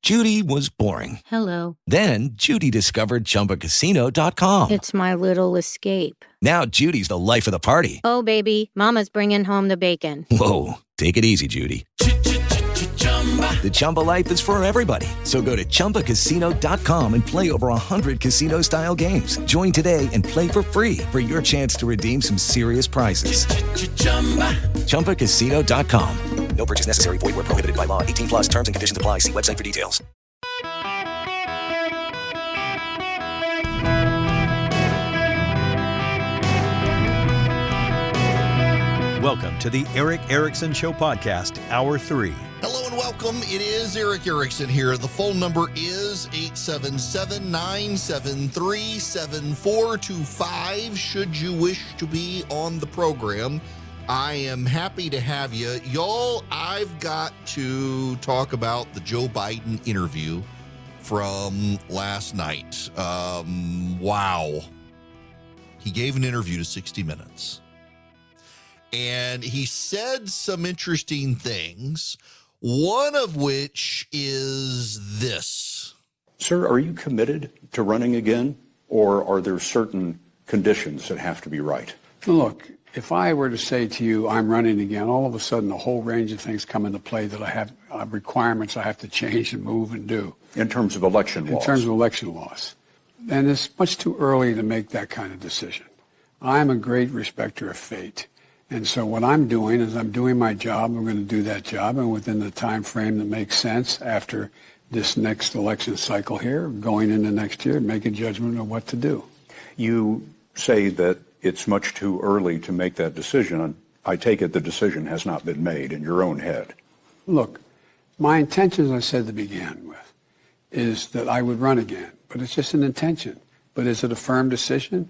Judy was boring. Hello. Then Judy discovered ChumbaCasino.com. It's my little escape. Now Judy's the life of the party. Oh, baby, mama's bringing home the bacon. Whoa, take it easy, Judy. The Chumba life is for everybody. So go to ChumbaCasino.com and play over 100 casino-style games. Join today and play for free for your chance to redeem some serious prizes. ChumbaCasino.com. No purchase necessary. Void where prohibited by law. 18 plus terms and conditions apply. See website for details. Welcome to the Eric Erickson Show Podcast, Hour 3. Hello and welcome. It is Eric Erickson here. The phone number is 877-973-7425. Should you wish to be on the program, I am happy to have you. Y'all, I've got to talk about the Joe Biden interview from last night. Wow. He gave an interview to 60 Minutes. And he said some interesting things, one of which is this. Sir, are you committed to running again, or are there certain conditions that have to be right? Look, if I were to say to you, I'm running again, all of a sudden a whole range of things come into play that I have requirements I have to change and move and do. In terms of election laws? In terms of election laws. And it's much too early to make that kind of decision. I'm a great respecter of fate. And so what I'm doing is I'm doing my job. I'm going to do that job. And within the time frame that makes sense after this next election cycle here, going into next year, make a judgment of what to do. You say that it's much too early to make that decision. I take it the decision has not been made in your own head. Look, my intention, as I said to begin with, is that I would run again. But it's just an intention. But is it a firm decision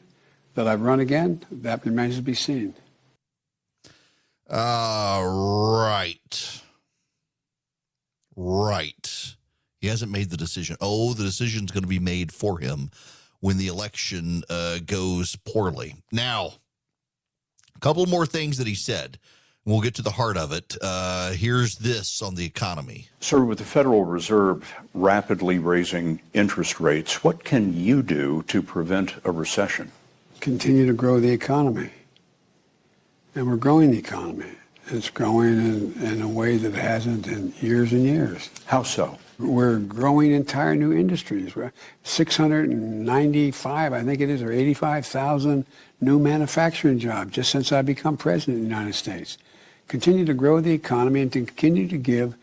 that I run again? That remains to be seen. Right. He hasn't made the decision. Oh, the decision's going to be made for him when the election goes poorly. Now, a couple more things that he said. We'll get to the heart of it. Here's this on the economy. Sir, with the Federal Reserve rapidly raising interest rates, what can you do to prevent a recession? Continue to grow the economy. And we're growing the economy. It's growing in a way that it hasn't in years and years. How so? We're growing entire new industries. We're 695, I think it is, or 85,000 new manufacturing jobs just since I become president of the United States. Continue to grow the economy and to continue to give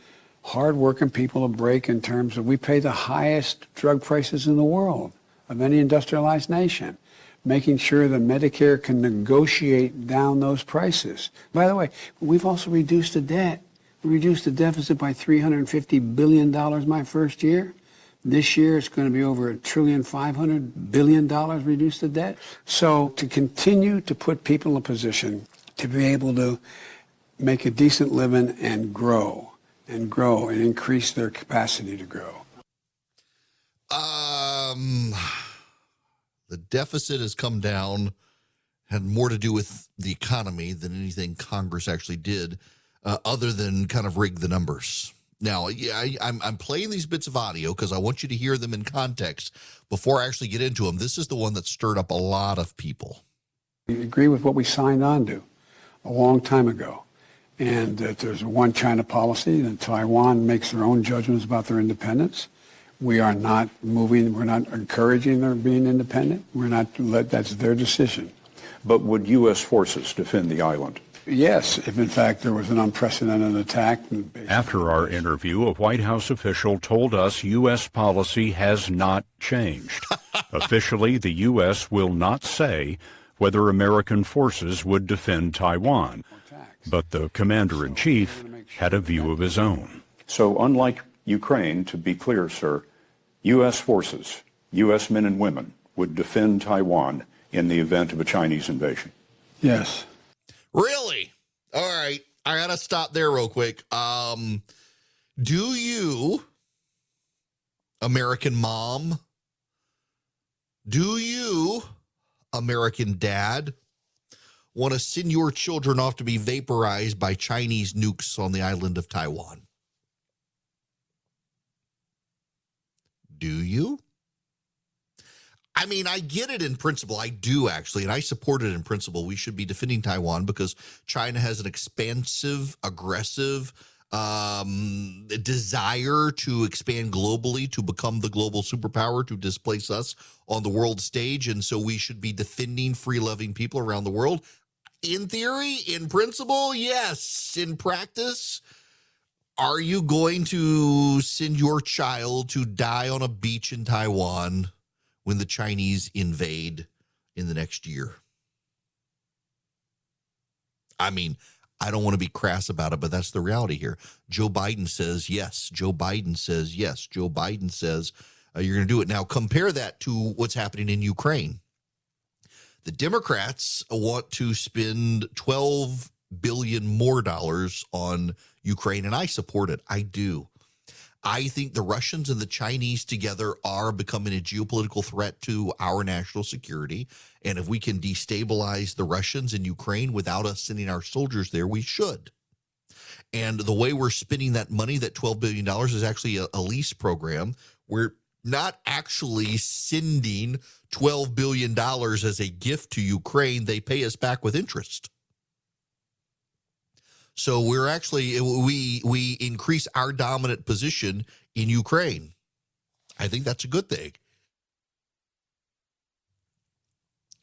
hard-working people a break in terms of we pay the highest drug prices in the world of any industrialized nation. Making sure that Medicare can negotiate down those prices. By the way, we've also reduced the debt. We reduced the deficit by $350 billion my first year. This year, it's going to be over $1.5 trillion reduce the debt. So to continue to put people in a position to be able to make a decent living and grow and increase their capacity to grow. The deficit has come down, had more to do with the economy than anything Congress actually did, other than kind of rig the numbers. Now, yeah, I'm playing these bits of audio because I want you to hear them in context before I actually get into them. This is the one that stirred up a lot of people. We agree with what we signed on to a long time ago, and that there's a one China policy, that Taiwan makes their own judgments about their independence. We are not moving, we're not encouraging their being independent. That's their decision. But would U.S. forces defend the island? Yes, if in fact there was an unprecedented attack. After our interview, a White House official told us U.S. policy has not changed. Officially, the U.S. will not say whether American forces would defend Taiwan. But the commander-in-chief had a view of his own. So unlike Ukraine, to be clear, sir, U.S. forces, U.S. men and women, would defend Taiwan in the event of a Chinese invasion. Yes. Really? All right. I got to stop there real quick. Do you, American mom, do you, American dad, want to send your children off to be vaporized by Chinese nukes on the island of Taiwan? Do you? I mean, I get it in principle. I do, actually, and I support it in principle. We should be defending Taiwan because China has an expansive, aggressive desire to expand globally, to become the global superpower, to displace us on the world stage. And so we should be defending free-loving people around the world. In theory, in principle, yes. In practice, are you going to send your child to die on a beach in Taiwan when the Chinese invade in the next year? I mean, I don't want to be crass about it, but that's the reality here. Joe Biden says yes. Joe Biden says yes. Joe Biden says you're going to do it. Now, compare that to what's happening in Ukraine. The Democrats want to spend $12 billion more on Ukraine, and I support it. I do. I think the Russians and the Chinese together are becoming a geopolitical threat to our national security. And if we can destabilize the Russians in Ukraine without us sending our soldiers there, we should. And the way we're spending that money, that $12 billion, is actually a lease program. We're not actually sending $12 billion as a gift to Ukraine. They pay us back with interest. So we're actually, we increase our dominant position in Ukraine. I think that's a good thing.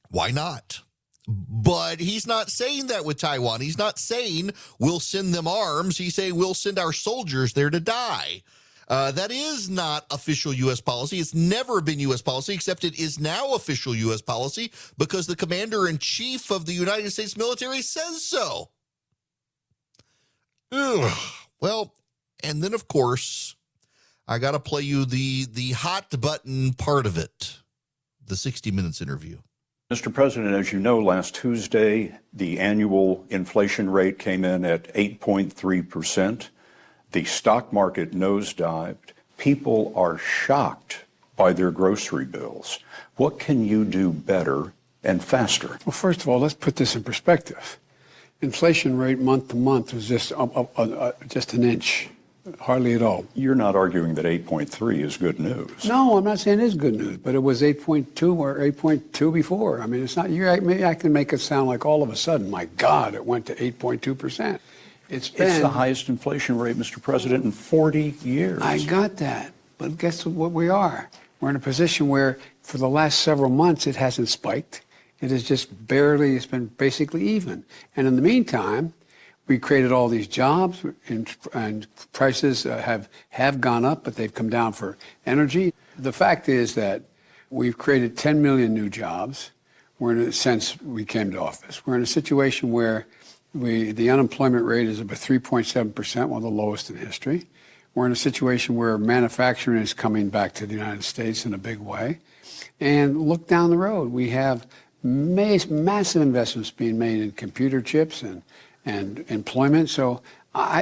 Why not? But he's not saying that with Taiwan. He's not saying we'll send them arms. He's saying we'll send our soldiers there to die. That is not official U.S. policy. It's never been U.S. policy, except it is now official U.S. policy because the commander-in-chief of the United States military says so. Ugh. Well, and then, of course, I got to play you the hot button part of it, the 60 Minutes interview. Mr. President, as you know, last Tuesday, the annual inflation rate came in at 8.3%. The stock market nosedived. People are shocked by their grocery bills. What can you do better and faster? Well, first of all, let's put this in perspective. Inflation rate month to month was just an inch, hardly at all. You're not arguing that 8.3 is good news. No, I'm not saying it is good news, but it was 8.2 or 8.2 before. I mean, it's not. Maybe I can make it sound like all of a sudden, my God, it went to 8.2%. It's the highest inflation rate, Mr. President, in 40 years. I got that, but guess what we are? We're in a position where, for the last several months, it hasn't spiked. It is just barely, it's been basically even. And in the meantime, we created all these jobs and prices have gone up, but they've come down for energy. The fact is that we've created 10 million new jobs since we came to office. We're in a situation where the unemployment rate is about 3.7%, one of the lowest in history. We're in a situation where manufacturing is coming back to the United States in a big way. And look down the road, we have massive investments being made in computer chips and employment. So,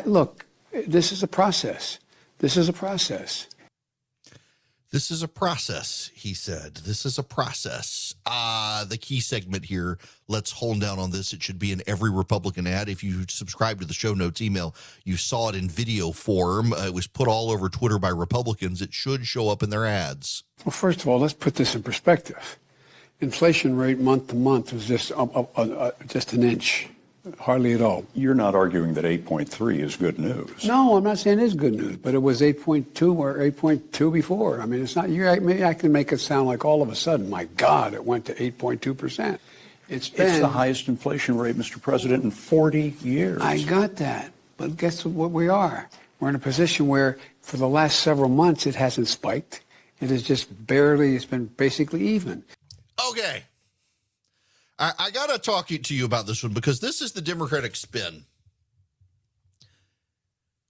look, this is a process. This is a process. This is a process, he said. This is a process. The key segment here, let's hone down on this. It should be in every Republican ad. If you subscribe to the show notes email, you saw it in video form. It was put all over Twitter by Republicans. It should show up in their ads. Well, first of all, let's put this in perspective. Inflation rate month to month was just an inch, hardly at all. You're not arguing that 8.3 is good news. No, I'm not saying it is good news, but it was 8.2 or 8.2 before. I mean, it's not. Maybe I can make it sound like all of a sudden, my God, it went to 8.2%. It's the highest inflation rate, Mr. President, in 40 years. I got that, but guess what we are? We're in a position where, for the last several months, it hasn't spiked. It is just barely. It's been basically even. Okay. I got to talk to you about this one because this is the Democratic spin.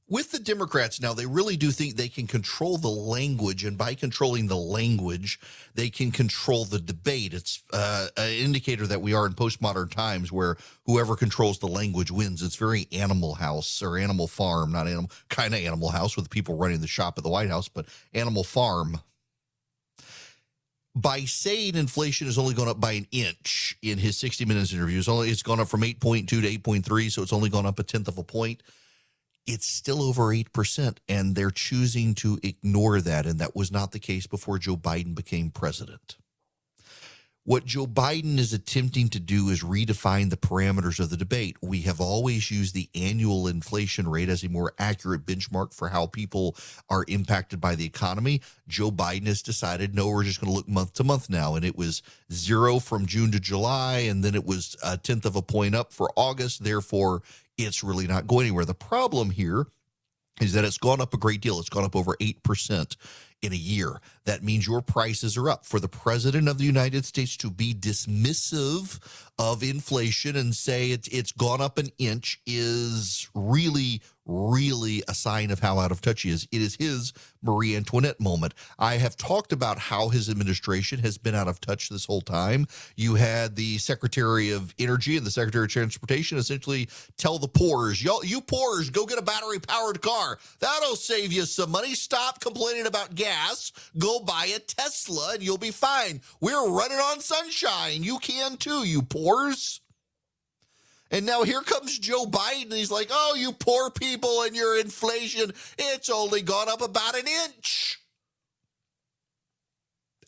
With the Democrats now, they really do think they can control the language, and by controlling the language, they can control the debate. It's an indicator that we are in postmodern times where whoever controls the language wins. It's very Animal House or Animal Farm, not kind of Animal House with people running the shop at the White House, but Animal Farm. By saying inflation has only gone up by an inch in his 60 Minutes interview, it's gone up from 8.2 to 8.3, so it's only gone up 1/10 of a point. it's still over 8%, and they're choosing to ignore that, and that was not the case before Joe Biden became president. What Joe Biden is attempting to do is redefine the parameters of the debate. We have always used the annual inflation rate as a more accurate benchmark for how people are impacted by the economy. Joe Biden has decided, no, we're just going to look month to month now. And it was 0 from June to July, and then it was 1/10 of a point up for August. Therefore, it's really not going anywhere. The problem here is that it's gone up a great deal. It's gone up over 8% in a year. That means your prices are up. For the president of the United States to be dismissive of inflation and say it's gone up an inch is really, really a sign of how out of touch he is. It is his Marie Antoinette moment. I have talked about how his administration has been out of touch this whole time. You had the Secretary of Energy and the Secretary of Transportation essentially tell the poors, you poors, go get a battery-powered car. That'll save you some money. Stop complaining about gas. Go buy a Tesla and you'll be fine. We're running on sunshine. You can too, you poors. And now here comes Joe Biden. And he's like, oh, you poor people and your inflation, it's only gone up about an inch.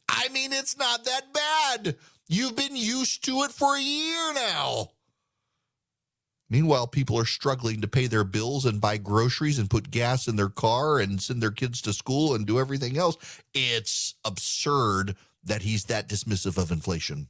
I mean, it's not that bad. You've been used to it for a year now. Meanwhile, people are struggling to pay their bills and buy groceries and put gas in their car and send their kids to school and do everything else. It's absurd that he's that dismissive of inflation.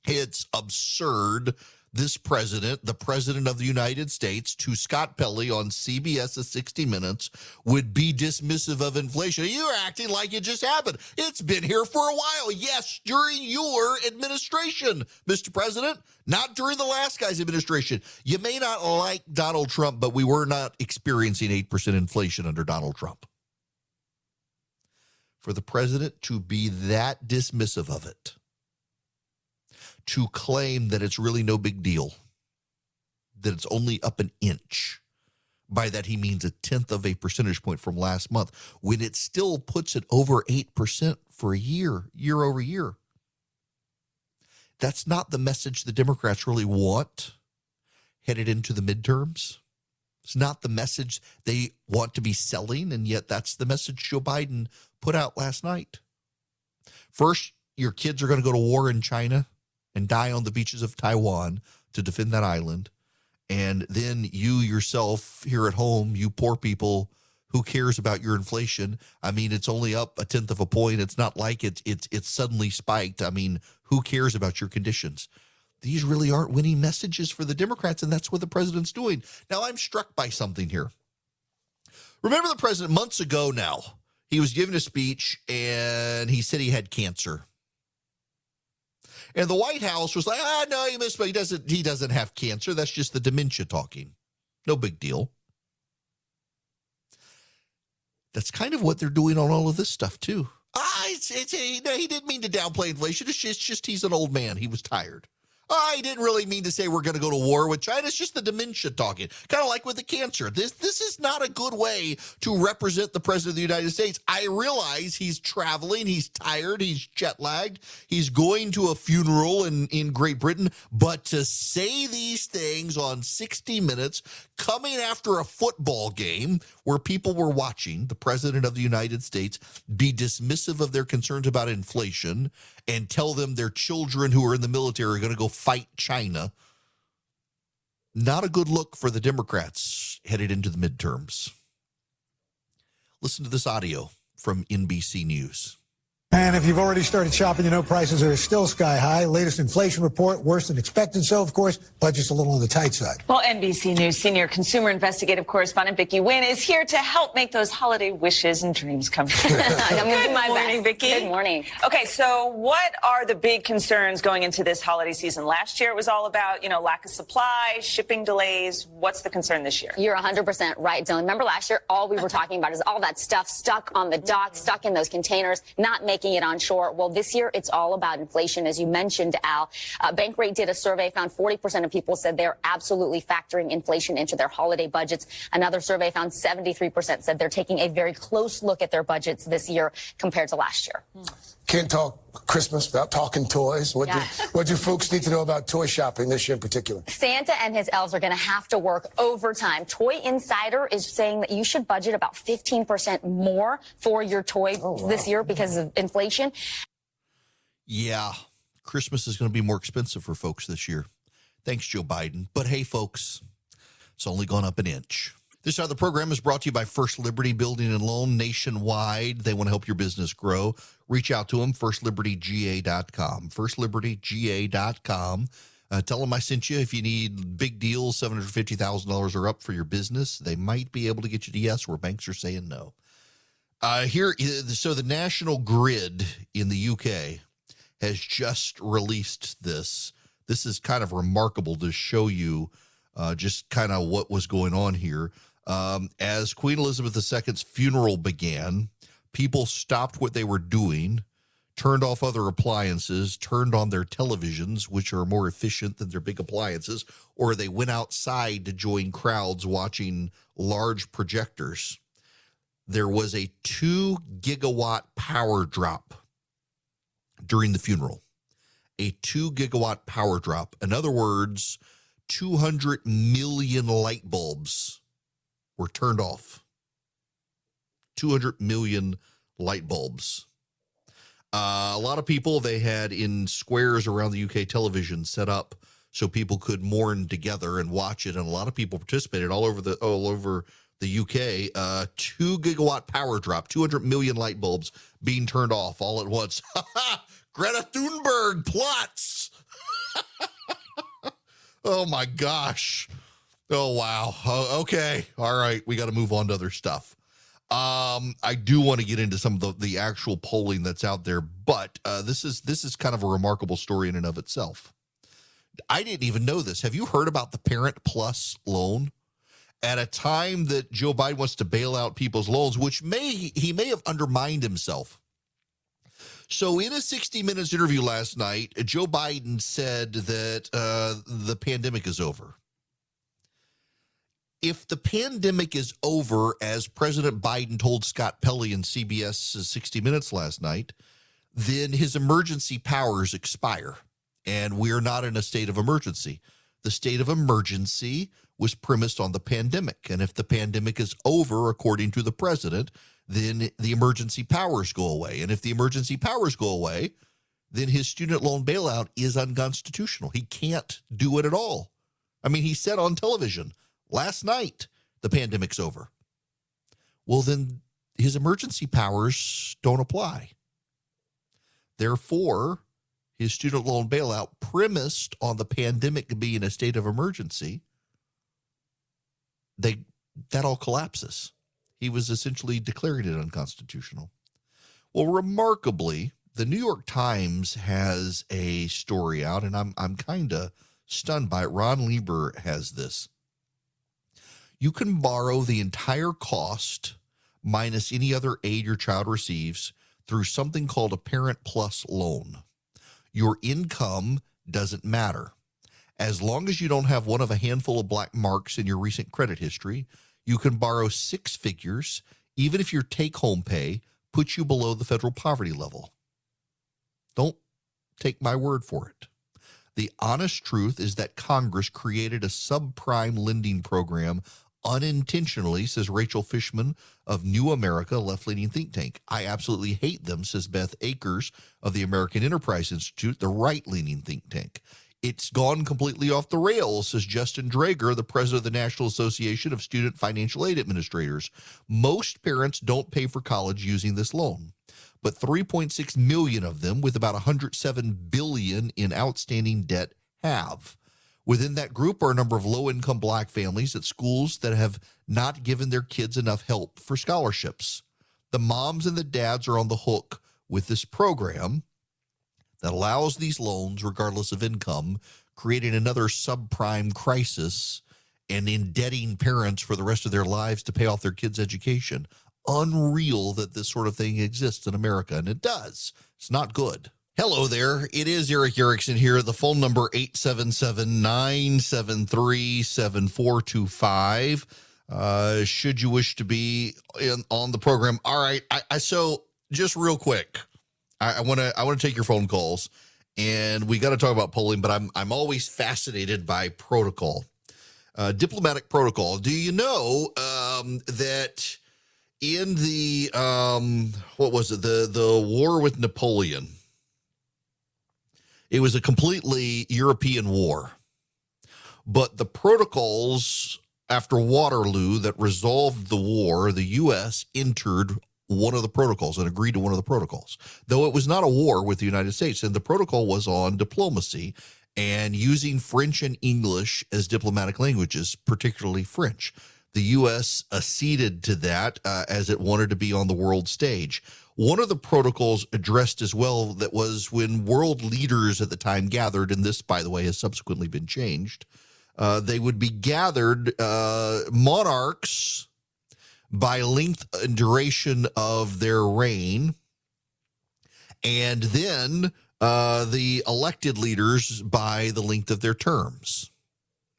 It's absurd. This president, the president of the United States, to Scott Pelley on CBS's 60 Minutes, would be dismissive of inflation. You're acting like it just happened. It's been here for a while. Yes, during your administration, Mr. President, not during the last guy's administration. You may not like Donald Trump, but we were not experiencing 8% inflation under Donald Trump. For the president to be that dismissive of it, to claim that it's really no big deal, that it's only up an inch. By that, he means 1/10 of a percentage point from last month, when it still puts it over 8% for a year over year. That's not the message the Democrats really want headed into the midterms. It's not the message they want to be selling, and yet that's the message Joe Biden put out last night. First, your kids are going to go to war in China and die on the beaches of Taiwan to defend that island. And then you yourself here at home, you poor people, who cares about your inflation? I mean, it's only up 1/10 of a point. It's not like it's suddenly spiked. I mean, who cares about your conditions? These really aren't winning messages for the Democrats, and that's what the president's doing. Now, I'm struck by something here. Remember the president months ago now, he was giving a speech and he said he had cancer. And the White House was like, no, he missed, but he doesn't have cancer. That's just the dementia talking. No big deal. That's kind of what they're doing on all of this stuff, too. He didn't mean to downplay inflation. It's just he's an old man. He was tired. I didn't really mean to say we're going to go to war with China. It's just the dementia talking, kind of like with the cancer. This is not a good way to represent the president of the United States. I realize he's traveling. He's tired. He's jet lagged. He's going to a funeral in Great Britain. But to say these things on 60 Minutes, coming after a football game where people were watching the president of the United States be dismissive of their concerns about inflation and tell them their children who are in the military are going to go fight China. Not a good look for the Democrats headed into the midterms. Listen to this audio from NBC News. And if you've already started shopping, you know prices are still sky high. Latest inflation report, worse than expected. So, of course, budget's a little on the tight side. Well, NBC News senior consumer investigative correspondent Vicki Wynn is here to help make those holiday wishes and dreams come true. Good morning, Vicki. Good morning. Okay, so what are the big concerns going into this holiday season? Last year it was all about, lack of supply, shipping delays. What's the concern this year? You're 100% right, Dylan. Remember last year, all we were talking about is all that stuff stuck on the dock, stuck in those containers, not making it on shore. Well, this year, it's all about inflation. As you mentioned, Al, Bankrate did a survey, found 40% of people said they're absolutely factoring inflation into their holiday budgets. Another survey found 73% said they're taking a very close look at their budgets this year compared to last year. Can't talk Christmas, about talking toys. What do folks need to know about toy shopping this year in particular? Santa and his elves are going to have to work overtime. Toy Insider is saying that you should budget about 15% more for your toy this year because of inflation. Yeah, Christmas is going to be more expensive for folks this year. Thanks, Joe Biden. But hey, folks, it's only gone up an inch. This side of the program is brought to you by First Liberty Building and Loan nationwide. They want to help your business grow. Reach out to them, firstlibertyga.com. Firstlibertyga.com. Tell them I sent you. If you need big deals, $750,000 or up for your business, they might be able to get you to yes, where banks are saying no. So the National Grid in the UK has just released this. This is kind of remarkable to show you just kind of what was going on here. As Queen Elizabeth II's funeral began, people stopped what they were doing, turned off other appliances, turned on their televisions, which are more efficient than their big appliances, or they went outside to join crowds watching large projectors. There was a 2 gigawatt power drop during the funeral. A 2 gigawatt power drop. In other words, 200 million light bulbs were turned off. 200 million light bulbs. A lot of people, they had in squares around the UK television set up so people could mourn together and watch it. And a lot of people participated all over the UK. 2 gigawatt power drop, 200 million light bulbs being turned off all at once. Greta Thunberg plots. Oh, my gosh. Oh, wow. Okay. All right. We got to move on to other stuff. I do want to get into some of the actual polling that's out there, but this is kind of a remarkable story in and of itself. I didn't even know this. Have you heard about the Parent Plus loan? At a time that Joe Biden wants to bail out people's loans, which he may have undermined himself. So in a 60 Minutes interview last night, Joe Biden said that the pandemic is over. If the pandemic is over, as President Biden told Scott Pelley in CBS's 60 Minutes last night, then his emergency powers expire, and we're not in a state of emergency. The state of emergency was premised on the pandemic, and if the pandemic is over, according to the president, then the emergency powers go away. And if the emergency powers go away, then his student loan bailout is unconstitutional. He can't do it at all. I mean, he said on television last night, the pandemic's over. Well, then his emergency powers don't apply. Therefore, his student loan bailout premised on the pandemic being a state of emergency, that all collapses. He was essentially declaring it unconstitutional. Well, remarkably, the New York Times has a story out, and I'm kind of stunned by it. Ron Lieber has this. You can borrow the entire cost minus any other aid your child receives through something called a Parent Plus loan. Your income doesn't matter. As long as you don't have one of a handful of black marks in your recent credit history, you can borrow 6 figures, even if your take-home pay puts you below the federal poverty level. Don't take my word for it. The honest truth is that Congress created a subprime lending program unintentionally, says Rachel Fishman of New America, left-leaning think tank. I absolutely hate them, says Beth Akers of the American Enterprise Institute, the right-leaning think tank. It's gone completely off the rails, says Justin Drager, the president of the National Association of Student Financial Aid Administrators. Most parents don't pay for college using this loan, but 3.6 million of them, with about $107 billion in outstanding debt, have. Within that group are a number of low-income black families at schools that have not given their kids enough help for scholarships. The moms and the dads are on the hook with this program that allows these loans regardless of income, creating another subprime crisis and indebting parents for the rest of their lives to pay off their kids' education. Unreal that this sort of thing exists in America, and it does. It's not good. Hello there. It is Eric Erickson here. The phone number 877-973-7425. Should you wish to be on the program. All right. So just real quick, I want to take your phone calls, and we got to talk about polling. But I'm always fascinated by protocol, diplomatic protocol. Do you know that in the what was it, the war with Napoleon? It was a completely European war, but the protocols after Waterloo that resolved the war, the U.S. entered one of the protocols and agreed to one of the protocols, though it was not a war with the United States. And the protocol was on diplomacy and using French and English as diplomatic languages, particularly French. The U.S. acceded to that as it wanted to be on the world stage. One of the protocols addressed as well that was when world leaders at the time gathered, and this, by the way, has subsequently been changed, they would be gathered, monarchs by length and duration of their reign, and then the elected leaders by the length of their terms.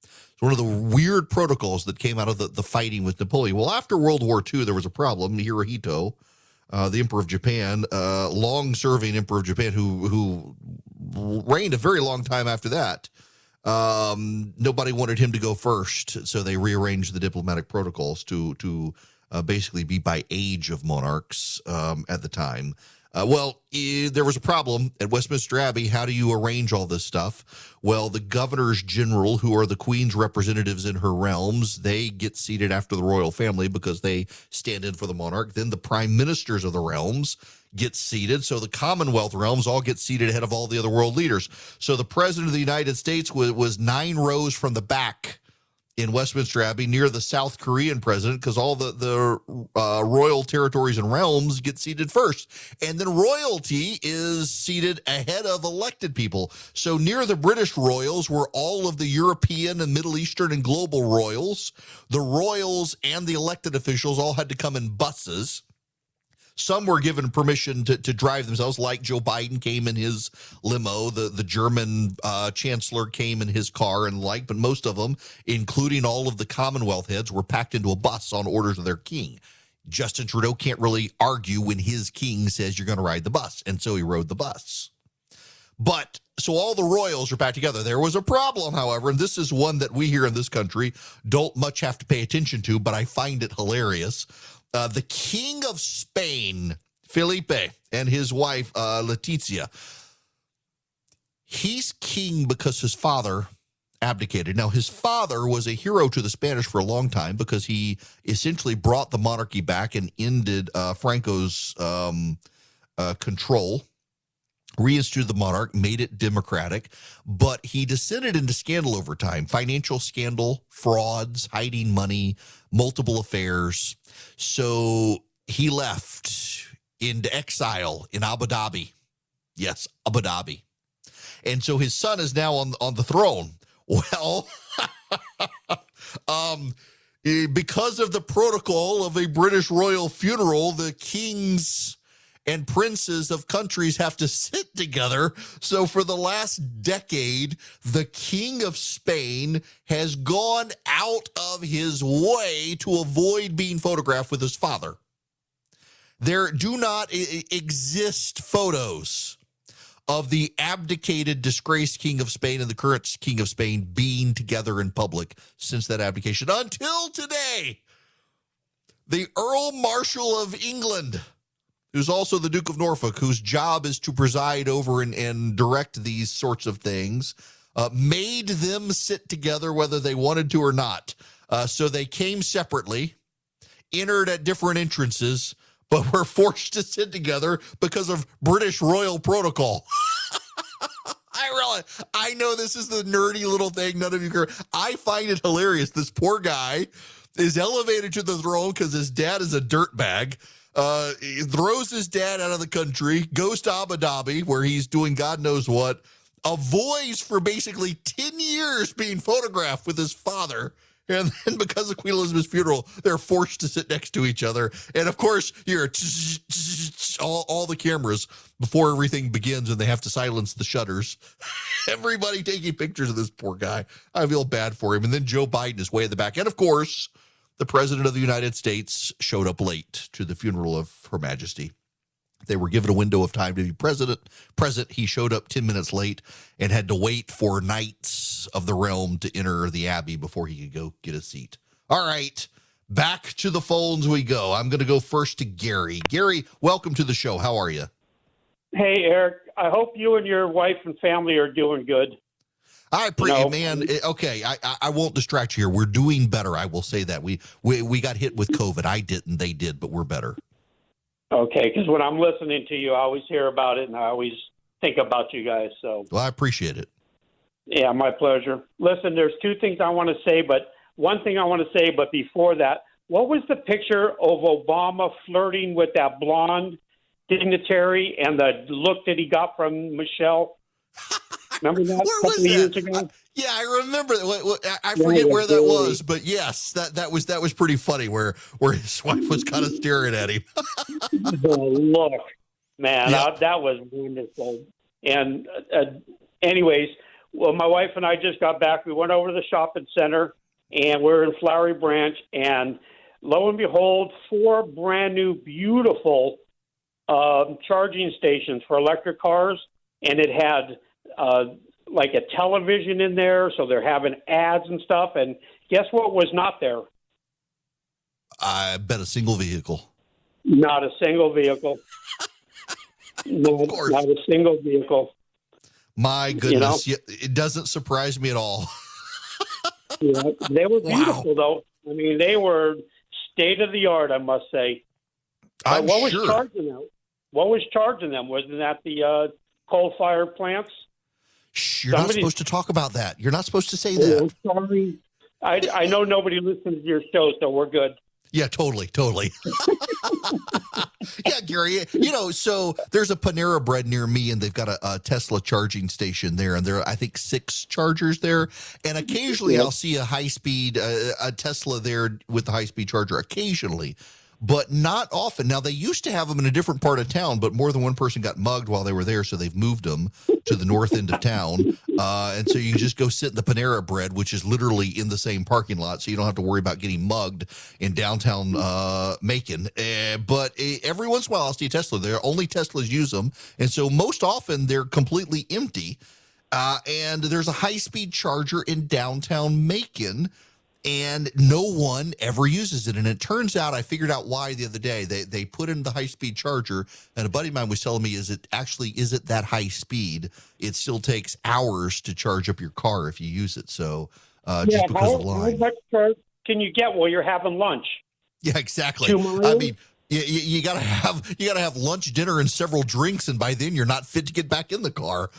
It's one of the weird protocols that came out of the fighting with Napoleon. Well, after World War II, there was a problem. Hirohito, the Emperor of Japan, long-serving Emperor of Japan, who reigned a very long time after that. Nobody wanted him to go first, so they rearranged the diplomatic protocols to basically be by age of monarchs at the time. There was a problem at Westminster Abbey. How do you arrange all this stuff? Well, the governors general, who are the Queen's representatives in her realms, they get seated after the royal family because they stand in for the monarch. Then the prime ministers of the realms get seated. So the Commonwealth realms all get seated ahead of all the other world leaders. So the president of the United States was 9 rows from the back in Westminster Abbey near the South Korean president, because all the royal territories and realms get seated first. And then royalty is seated ahead of elected people. So near the British royals were all of the European and Middle Eastern and global royals. The royals and the elected officials all had to come in buses. Some were given permission to drive themselves, like Joe Biden came in his limo. The German chancellor came in his car and like, but most of them, including all of the Commonwealth heads, were packed into a bus on orders of their king. Justin Trudeau can't really argue when his king says you're going to ride the bus, and so he rode the bus. But so all the royals are packed together. There was a problem, however, and this is one that we here in this country don't much have to pay attention to, but I find it hilarious. The King of Spain, Felipe, and his wife, Letizia, he's king because his father abdicated. Now, his father was a hero to the Spanish for a long time because he essentially brought the monarchy back and ended Franco's control, reinstituted the monarch, made it democratic, but he descended into scandal over time, financial scandal, frauds, hiding money, multiple affairs. So he left into exile in Abu Dhabi. Yes, Abu Dhabi. And so his son is now on the throne. Well, because of the protocol of a British royal funeral, the kings and princes of countries have to sit together. So for the last decade, the King of Spain has gone out of his way to avoid being photographed with his father. There do not exist photos of the abdicated, disgraced King of Spain and the current King of Spain being together in public since that abdication. Until today, the Earl Marshal of England, who's also the Duke of Norfolk, whose job is to preside over and direct these sorts of things, made them sit together whether they wanted to or not. So they came separately, entered at different entrances, but were forced to sit together because of British royal protocol. I know this is the nerdy little thing none of you care. I find it hilarious. This poor guy is elevated to the throne because his dad is a dirtbag. He throws his dad out of the country, goes to Abu Dhabi, where he's doing God knows what, avoids for basically 10 years being photographed with his father. And then because of Queen Elizabeth's funeral, they're forced to sit next to each other. And of course, you're all the cameras before everything begins, and they have to silence the shutters. Everybody taking pictures of this poor guy. I feel bad for him. And then Joe Biden is way in the back. And of course, the President of the United States showed up late to the funeral of Her Majesty. They were given a window of time to be present. He showed up 10 minutes late and had to wait for knights of the realm to enter the abbey before he could go get a seat. All right, back to the phones we go. I'm going to go first to Gary. Gary, welcome to the show. How are you? Hey, Eric. I hope you and your wife and family are doing good. I appreciate, man. Okay, I won't distract you here. We're doing better. I will say that we got hit with COVID. I didn't. They did, but we're better. Okay, because when I'm listening to you, I always hear about it, and I always think about you guys. So, well, I appreciate it. Yeah, my pleasure. Listen, there's two things I want to say, but one thing I want to say, but before that, what was the picture of Obama flirting with that blonde dignitary and the look that he got from Michelle? Remember that? Where was that? Years ago? Yeah, I remember. I forget where that was, but yes, that was pretty funny. Where his wife was kind of staring at him. The look, man, that was wonderful. And anyways, well, my wife and I just got back. We went over to the shopping center, and we're in Flowery Branch, and lo and behold, 4 brand new, beautiful charging stations for electric cars, and it had like a television in there, so they're having ads and stuff. And guess what was not there? I bet a single vehicle. Not a single vehicle. No, of course. Not a single vehicle. My goodness, it doesn't surprise me at all. Yeah, they were beautiful, though. I mean, they were state of the art, I must say. What was charging them? What was charging them? Wasn't that the coal-fired plants? You're not supposed to talk about that. You're not supposed to say that. Sorry. I know nobody listens to your show, so we're good. Yeah, totally. Yeah, Gary, so there's a Panera Bread near me, and they've got a Tesla charging station there, and there are, I think, 6 chargers there. And occasionally I'll see a high-speed, a Tesla there with the high-speed charger occasionally, but not often. Now, they used to have them in a different part of town, but more than one person got mugged while they were there, so they've moved them to the north end of town. And so you can just go sit in the Panera Bread, which is literally in the same parking lot, so you don't have to worry about getting mugged in downtown Macon. But every once in a while, I'll see a Tesla there. Only Teslas use them, and so most often they're completely empty. And there's a high-speed charger in downtown Macon, and no one ever uses it. And it turns out, I figured out why the other day. They put in the high-speed charger, and a buddy of mine was telling me, is it that high speed? It still takes hours to charge up your car if you use it. So just because of the line. How much charge can you get while you're having lunch? Yeah, exactly. I mean, you gotta have lunch, dinner, and several drinks, and by then you're not fit to get back in the car.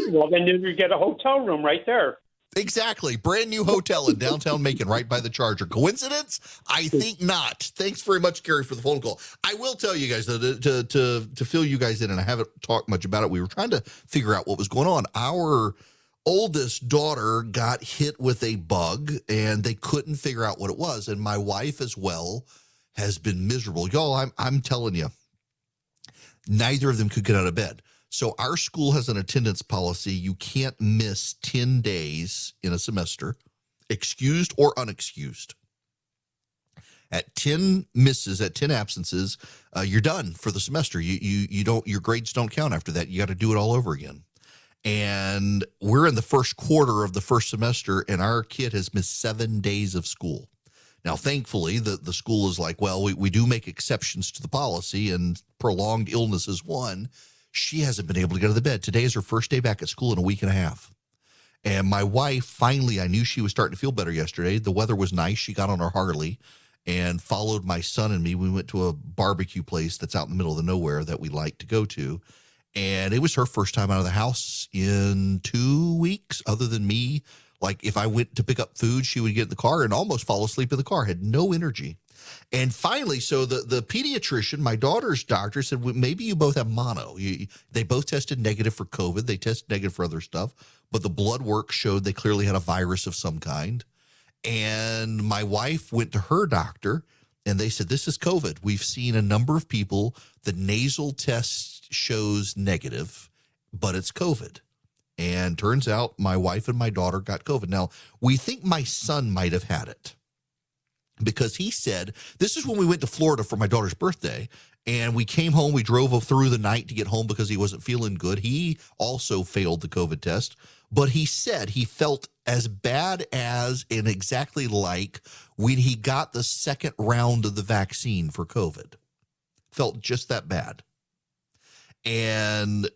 Well, then you get a hotel room right there. Exactly. Brand new hotel in downtown Macon right by the charger. Coincidence? I think not. Thanks very much, Gary, for the phone call. I will tell you guys, though, to fill you guys in, and I haven't talked much about it, we were trying to figure out what was going on. Our oldest daughter got hit with a bug, and they couldn't figure out what it was. And my wife as well has been miserable. Y'all, I'm telling you, neither of them could get out of bed. So our school has an attendance policy. You can't miss 10 days in a semester, excused or unexcused. At 10 misses, at 10 absences, you're done for the semester. You don't, your grades don't count after that. You got to do it all over again. And we're in the first quarter of the first semester, and our kid has missed 7 days of school. Now, thankfully, the school is like, well, we do make exceptions to the policy, and prolonged illness is one. She hasn't been able to go to the bed. Today is her first day back at school in a week and a half. And my wife, finally, I knew she was starting to feel better yesterday. The weather was nice. She got on her Harley and followed my son and me. We went to a barbecue place that's out in the middle of the nowhere that we like to go to. And it was her first time out of the house in 2 weeks, other than me. Like, if I went to pick up food, she would get in the car and almost fall asleep in the car, had no energy. And finally, so the pediatrician, my daughter's doctor, said, well, maybe you both have mono. They both tested negative for COVID. They tested negative for other stuff, but the blood work showed they clearly had a virus of some kind. And my wife went to her doctor, and they said, this is COVID. We've seen a number of people. The nasal test shows negative, but it's COVID. And turns out my wife and my daughter got COVID. Now, we think my son might have had it, because he said, this is when we went to Florida for my daughter's birthday, And we came home. We drove through the night to get home because he wasn't feeling good. He also failed the COVID test, but he said he felt as bad as and exactly like when he got the second round of the vaccine for COVID. Felt just that bad. And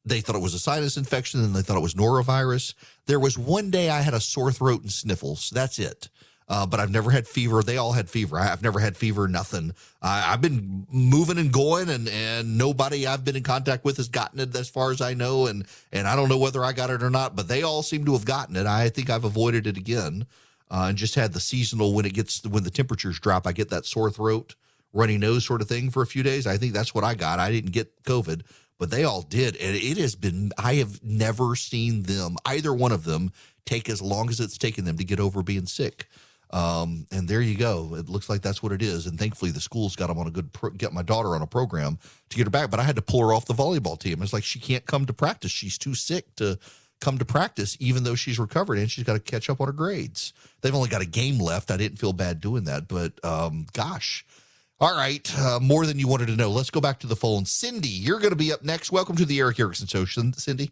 they thought it was a sinus infection, and they thought it was norovirus. There was one day I had a sore throat and sniffles. That's it. But I've never had fever. They all had fever. I've never had fever, nothing. I've been moving and going, and nobody I've been in contact with has gotten it as far as I know. And I don't know whether I got it or not, but they all seem to have gotten it. I think I've avoided it again and just had the seasonal when the temperatures drop, I get that sore throat, runny nose sort of thing for a few days. I think that's what I got. I didn't get COVID, but they all did. And it has been, I have never seen them, either one of them, take as long as it's taken them to get over being sick. And there you go. It looks like that's what it is. And thankfully the school's got them on get my daughter on a program to get her back. But I had to pull her off the volleyball team. It's like she can't come to practice. She's too sick to come to practice, even though she's recovered, and she's got to catch up on her grades. They've only got a game left. I didn't feel bad doing that, but gosh. All right. More than you wanted to know. Let's go back to the phone. Cindy, you're going to be up next. Welcome to the Eric Erickson Show, Cindy.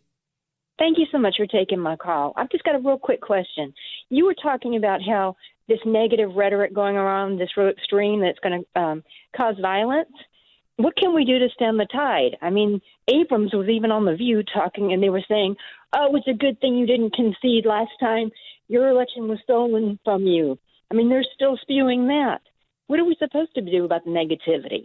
Thank you so much for taking my call. I've just got a real quick question. You were talking about how this negative rhetoric going around, this real extreme that's going to cause violence. What can we do to stem the tide? I mean, Abrams was even on The View talking, and they were saying, oh, it's a good thing you didn't concede last time. Your election was stolen from you. I mean, they're still spewing that. What are we supposed to do about the negativity?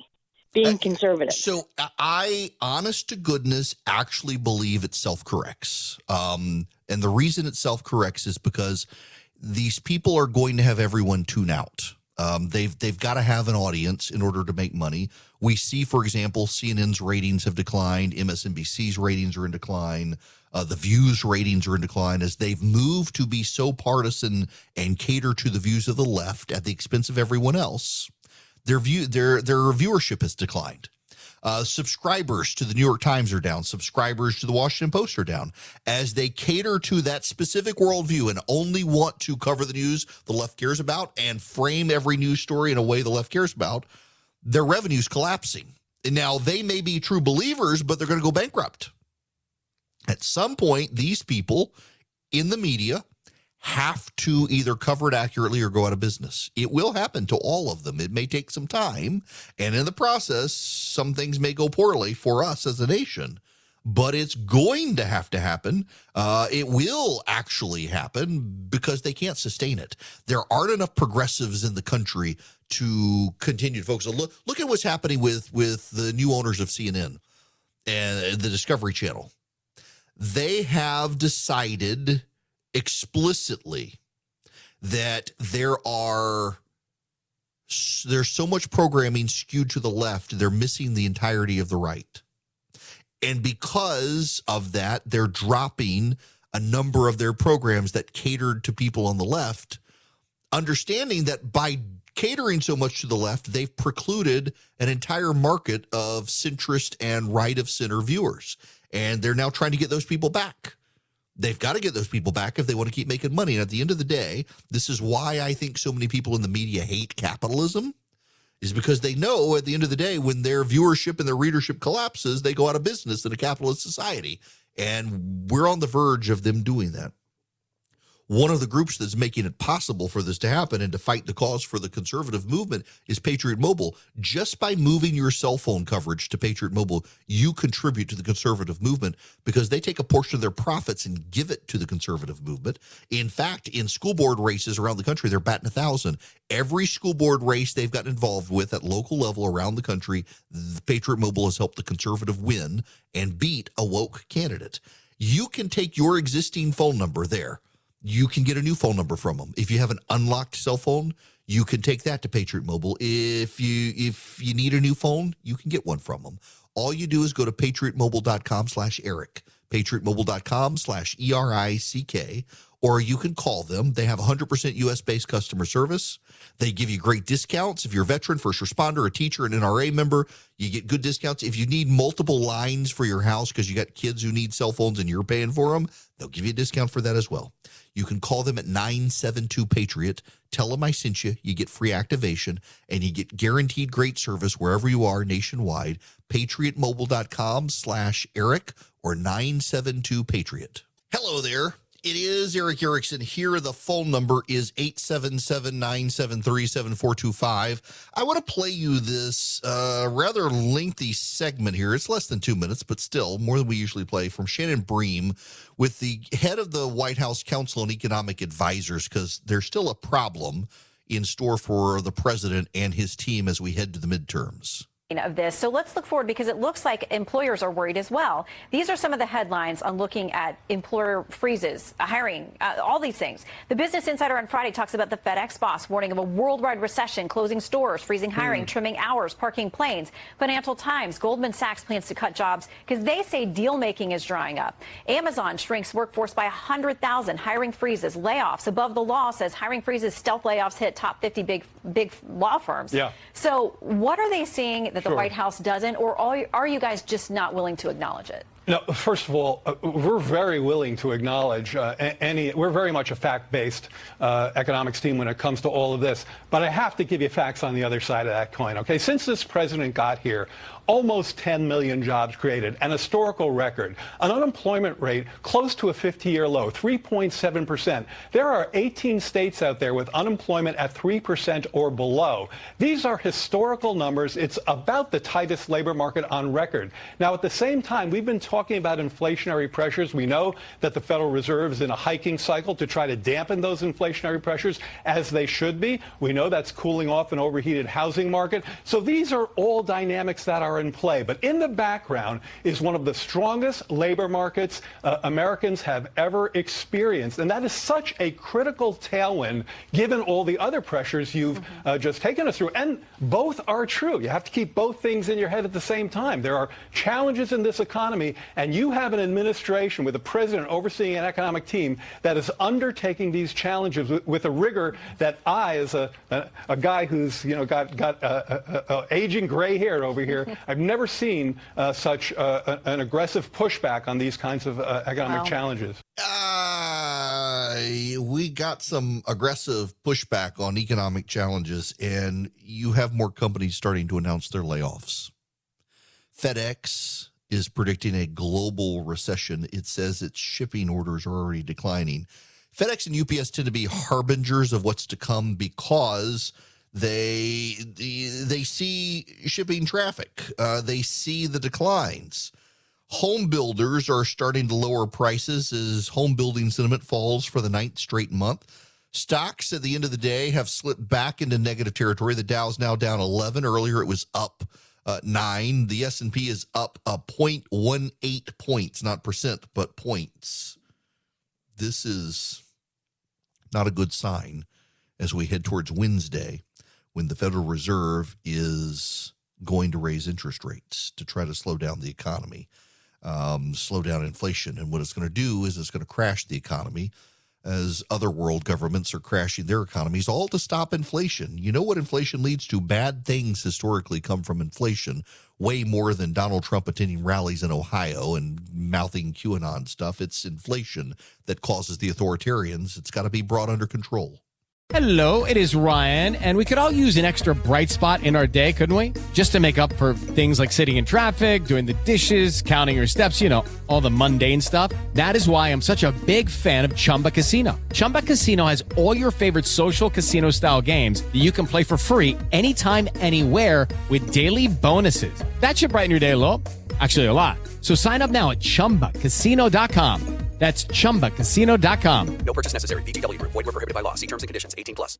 Being conservative. So I, honest to goodness, actually believe it self-corrects. And the reason it self-corrects is because these people are going to have everyone tune out. They've got to have an audience in order to make money. We see, for example, CNN's ratings have declined. MSNBC's ratings are in decline. The View's ratings are in decline as they've moved to be so partisan and cater to the views of the left at the expense of everyone else. Their viewership has declined. Subscribers to the New York Times are down. Subscribers to the Washington Post are down as they cater to that specific worldview and only want to cover the news the left cares about and frame every news story in a way the left cares about. Their revenue's collapsing. And now they may be true believers, but they're going to go bankrupt. At some point, these people in the media have to either cover it accurately or go out of business. It will happen to all of them. It may take some time, and in the process, some things may go poorly for us as a nation, but it's going to have to happen. It will actually happen because they can't sustain it. There aren't enough progressives in the country to continue to focus on. Look at what's happening with the new owners of CNN and the Discovery Channel. They have decided explicitly that there's so much programming skewed to the left, they're missing the entirety of the right. And because of that, they're dropping a number of their programs that catered to people on the left, understanding that by catering so much to the left, they've precluded an entire market of centrist and right-of-center viewers. And they're now trying to get those people back. They've got to get those people back if they want to keep making money. And at the end of the day, this is why I think so many people in the media hate capitalism, is because they know at the end of the day, when their viewership and their readership collapses, they go out of business in a capitalist society. And we're on the verge of them doing that. One of the groups that's making it possible for this to happen and to fight the cause for the conservative movement is Patriot Mobile. Just by moving your cell phone coverage to Patriot Mobile, you contribute to the conservative movement because they take a portion of their profits and give it to the conservative movement. In fact, in school board races around the country, they're batting 1,000. Every school board race they've gotten involved with at local level around the country, the Patriot Mobile has helped the conservative win and beat a woke candidate. You can take your existing phone number there. You can get a new phone number from them. If you have an unlocked cell phone, you can take that to Patriot Mobile. If you need a new phone, you can get one from them. All you do is go to patriotmobile.com/Eric, patriotmobile.com/ERICK, or you can call them. They have 100% U.S.-based customer service. They give you great discounts. If you're a veteran, first responder, a teacher, an NRA member, you get good discounts. If you need multiple lines for your house because you got kids who need cell phones and you're paying for them, they'll give you a discount for that as well. You can call them at 972-PATRIOT. Tell them I sent you. You get free activation, and you get guaranteed great service wherever you are nationwide. PatriotMobile.com/Eric or 972-PATRIOT. Hello there. It is Eric Erickson here. The phone number is 877-973-7425. I want to play you this rather lengthy segment here. It's less than 2 minutes, but still more than we usually play, from Shannon Bream with the head of the White House Council on Economic Advisors, because there's still a problem in store for the president and his team as we head to the midterms. Of this. So let's look forward, because it looks like employers are worried as well. These are some of the headlines on looking at employer freezes, hiring, all these things. The Business Insider on Friday talks about the FedEx boss warning of a worldwide recession, closing stores, freezing hiring, trimming hours, parking planes. Financial Times, Goldman Sachs plans to cut jobs because they say deal making is drying up. Amazon shrinks workforce by 100,000, hiring freezes, layoffs above the law, says hiring freezes, stealth layoffs hit top 50 big law firms. Yeah. So what are they seeing that the White House doesn't, or are you guys just not willing to acknowledge it? No, first of all, we're very willing to acknowledge we're very much a fact-based economics team when it comes to all of this. But I have to give you facts on the other side of that coin, okay? Since this president got here, almost 10 million jobs created, an historical record, an unemployment rate close to a 50-year low, 3.7%. There are 18 states out there with unemployment at 3% or below. These are historical numbers. It's about the tightest labor market on record. Now, at the same time, we've been talking about inflationary pressures. We know that the Federal Reserve is in a hiking cycle to try to dampen those inflationary pressures, as they should be. We know that's cooling off an overheated housing market. So these are all dynamics that are in play. But in the background is one of the strongest labor markets Americans have ever experienced. And that is such a critical tailwind, given all the other pressures you've just taken us through. And both are true. You have to keep both things in your head at the same time. There are challenges in this economy, and you have an administration with a president overseeing an economic team that is undertaking these challenges with a rigor that I, as a guy who's got aging gray hair over here, I've never seen such an aggressive pushback on these kinds of economic challenges. We got some aggressive pushback on economic challenges, and you have more companies starting to announce their layoffs. FedEx is predicting a global recession. It says its shipping orders are already declining. FedEx and UPS tend to be harbingers of what's to come because they see shipping traffic. They see the declines. Home builders are starting to lower prices as home building sentiment falls for the 9th straight month. Stocks at the end of the day have slipped back into negative territory. The Dow's now down 11. Earlier it was up 9. The S&P is up 0.18 points, not percent, but points. This is not a good sign as we head towards Wednesday, when the Federal Reserve is going to raise interest rates to try to slow down the economy, slow down inflation. And what it's going to do is it's going to crash the economy, as other world governments are crashing their economies, all to stop inflation. You know what inflation leads to? Bad things historically come from inflation, way more than Donald Trump attending rallies in Ohio and mouthing QAnon stuff. It's inflation that causes the authoritarians. It's got to be brought under control. Hello, it is Ryan, and we could all use an extra bright spot in our day, couldn't we? Just to make up for things like sitting in traffic, doing the dishes, counting your steps, all the mundane stuff. That is why I'm such a big fan of Chumba Casino. Chumba Casino has all your favorite social casino-style games that you can play for free anytime, anywhere, with daily bonuses. That should brighten your day a little. Actually, a lot. So sign up now at ChumbaCasino.com. That's ChumbaCasino.com. No purchase necessary. VGW Group. Void where prohibited by law. See terms and conditions. 18+.